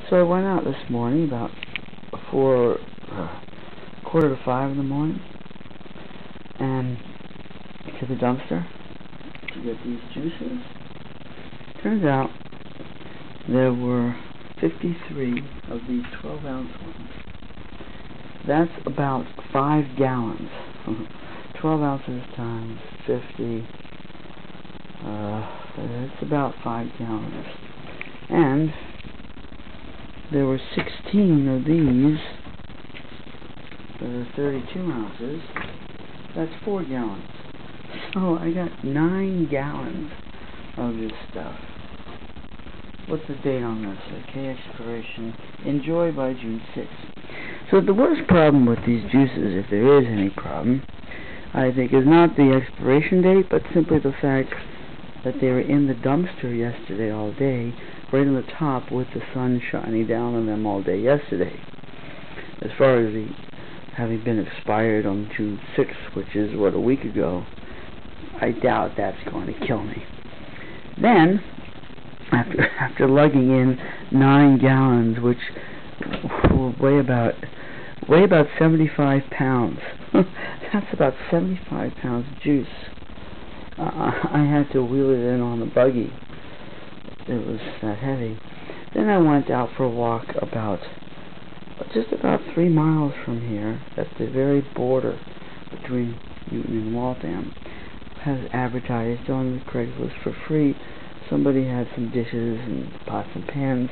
So I went out this morning about 4:45 in the morning, and to the dumpster to get these juices. Turns out there were 53 of these 12-ounce ones. That's about 5 gallons. 12 ounces times 50. It's about 5 gallons. And there were 16 of these. 32 ounces. That's 4 gallons. So I got 9 gallons of this stuff. What's the date on this? Okay, expiration. Enjoy by June 6th. So the worst problem with these juices, if there is any problem, I think is not the expiration date, but simply the fact that they were in the dumpster yesterday all day, right on the top with the sun shining down on them all day yesterday. As far as the having been expired on June 6th, which is, what, a week ago, I doubt that's going to kill me. Then, after lugging in 9 gallons, which will weigh about 75 pounds, that's about 75 pounds of juice. I had to wheel it in on the buggy. It was that heavy. Then I went out for a walk just about 3 miles from here, at the very border between Newton and Waltham. Has advertised on the Craigslist for free. Somebody had some dishes and pots and pans.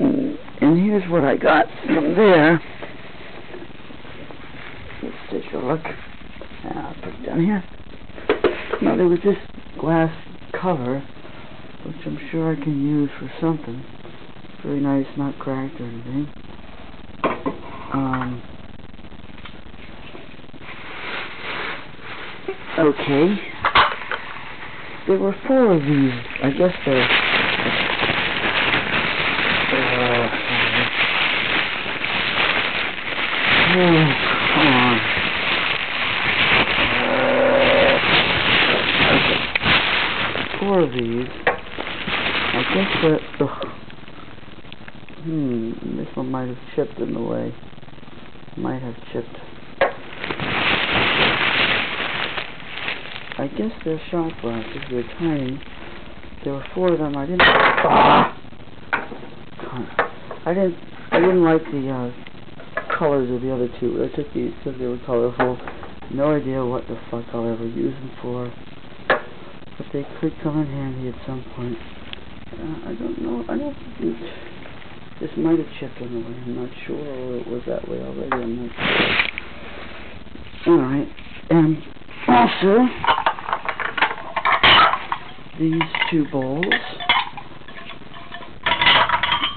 And here's what I got from there. Let's take a look. I'll put it down here. Now there was this glass cover, which I'm sure I can use for something. Very nice, not cracked or anything. Okay. There were 4 of these. I guess they're... come on. Okay. 4 of these. I guess this one might have chipped in the way. Might have chipped. I guess they're shot glasses. They're tiny. There were 4 of them. I didn't like the colors of the other 2. I took these because they were colorful. No idea what the fuck I'll ever use them for. But they could come in handy at some point. I don't know. I don't think this might have chipped on the way. I'm not sure, or it was that way already. I'm not sure. Alright. And also, these 2 bowls.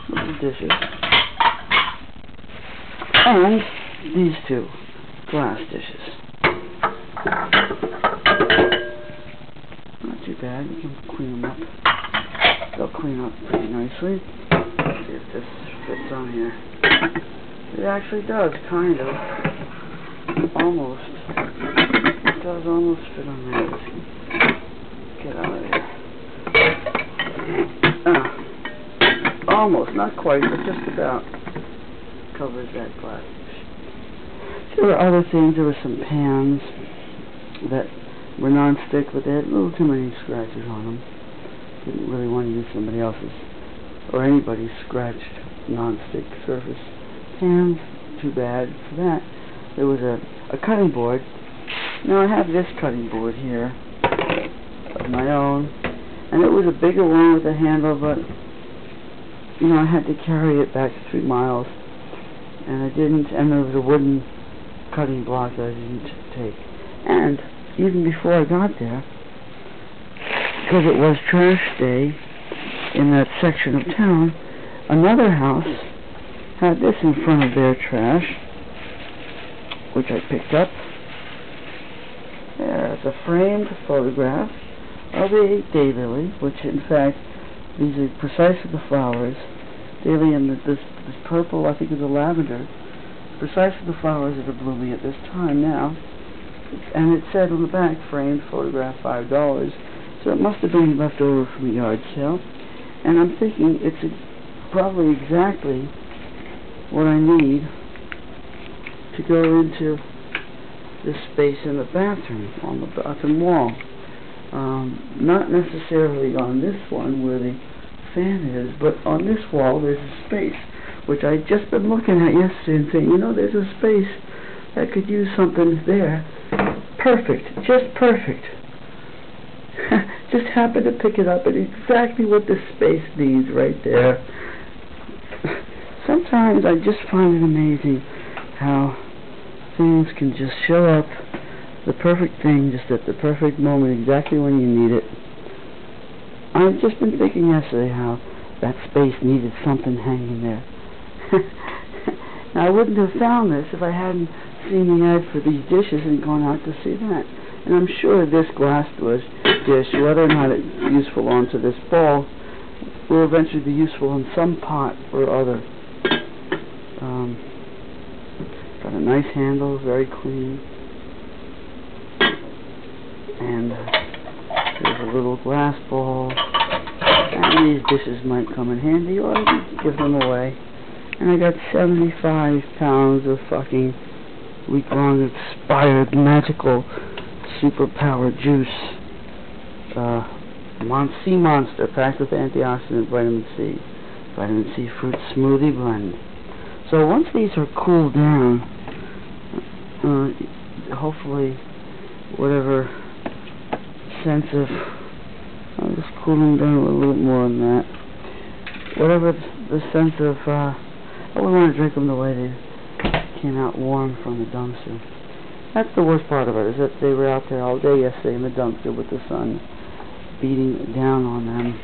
Little dishes. And these 2 glass dishes. Not too bad. You can clean them up. They'll clean up pretty nicely. Let's see if this fits on here. It actually does, kind of. Almost. It does almost fit on there. Let's get out of here. Almost, not quite, but just about covers that glass. There were other things. There were some pans that were non-stick, but they had a little too many scratches on them. Didn't really want to use somebody else's or anybody's scratched non-stick surface pans. Too bad for that. There was a cutting board. Now I have this cutting board here of my own, and it was a bigger one with a handle, but you know, I had to carry it back 3 miles, and I didn't. And there was a wooden cutting block that I didn't take. And even before I got there, because it was trash day in that section of town, another house had this in front of their trash, which I picked up. There's a framed photograph of a daylily, which in fact, these are precisely the flowers. Daily and this purple, I think is a lavender, precisely the flowers that are blooming at this time now. And it said on the back, framed photograph, $5. So it must have been left over from a yard sale. And I'm thinking it's probably exactly what I need to go into this space in the bathroom, on the bathroom wall. Not necessarily on this one where the fan is, but on this wall there's a space which I just been looking at yesterday and saying, you know, there's a space that could use something there. Perfect, just perfect. Just happened to pick it up at exactly what the space needs right there. Sometimes I just find it amazing how things can just show up, the perfect thing, just at the perfect moment, exactly when you need it. I've just been thinking yesterday how that space needed something hanging there. Now, I wouldn't have found this if I hadn't seen the ad for these dishes and gone out to see that. And I'm sure this glass dish, whether or not it's useful onto this bowl, will eventually be useful in some pot or other. Got a nice handle, very clean. And there's a little glass bowl. And these dishes might come in handy, or I can give them away. And I got 75 pounds of fucking week-long expired magical superpower juice. Sea Monster packed with antioxidant vitamin C. Vitamin C fruit smoothie blend. So once these are cooled down, hopefully whatever sense of, I'll just cool them down a little bit more than that. Whatever the sense of, I wouldn't want to drink them the way they came out warm from the dumpster. That's the worst part of it, is that they were out there all day yesterday in the dumpster with the sun beating down on them.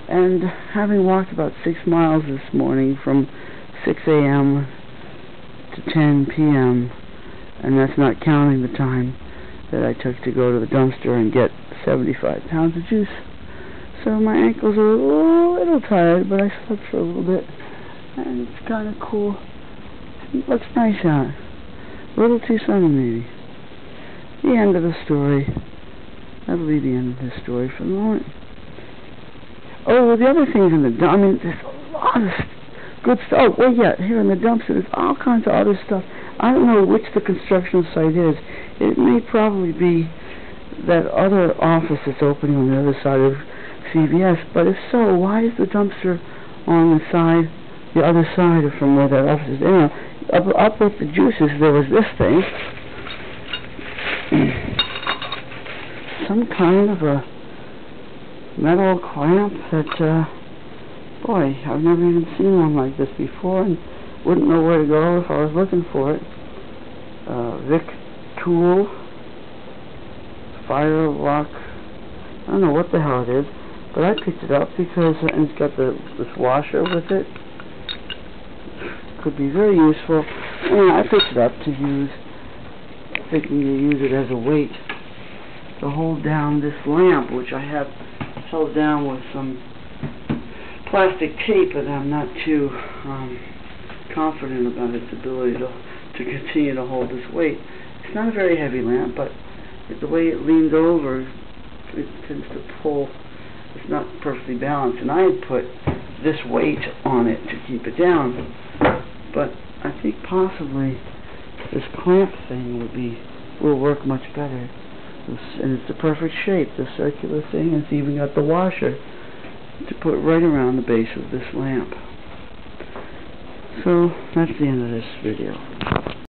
And having walked about 6 miles this morning from 6 a.m. to 10 p.m., and that's not counting the time that I took to go to the dumpster and get 75 pounds of juice. So my ankles are a little tired, but I slept for a little bit, and it's kind of cool. It looks nice out. A little too sunny, maybe. The end of the story. That'll be the end of this story for the moment. Oh, well, the other things in the dumpster, I mean, there's a lot of good stuff. Oh, well, yeah, here in the dumpster, there's all kinds of other stuff. I don't know which the construction site is. It may probably be that other office that's opening on the other side of CVS, but if so, why is the dumpster on the other side of from where that office is? You know, up with the juices, there was this thing. Some kind of a metal clamp that, boy, I've never even seen one like this before, and wouldn't know where to go if I was looking for it. Vic Tool, Firelock, I don't know what the hell it is, but I picked it up because and it's got this washer with it. Could be very useful. And I picked it up to use, thinking to use it as a weight to hold down this lamp, which I have held down with some plastic tape, but I'm not too confident about its ability to continue to hold this weight. It's not a very heavy lamp, but the way it leans over, it tends to pull. It's not perfectly balanced, and I had put this weight on it to keep it down, but I think possibly this clamp thing will work much better. And it's the perfect shape, the circular thing, and it's even got the washer to put right around the base of this lamp. So that's the end of this video.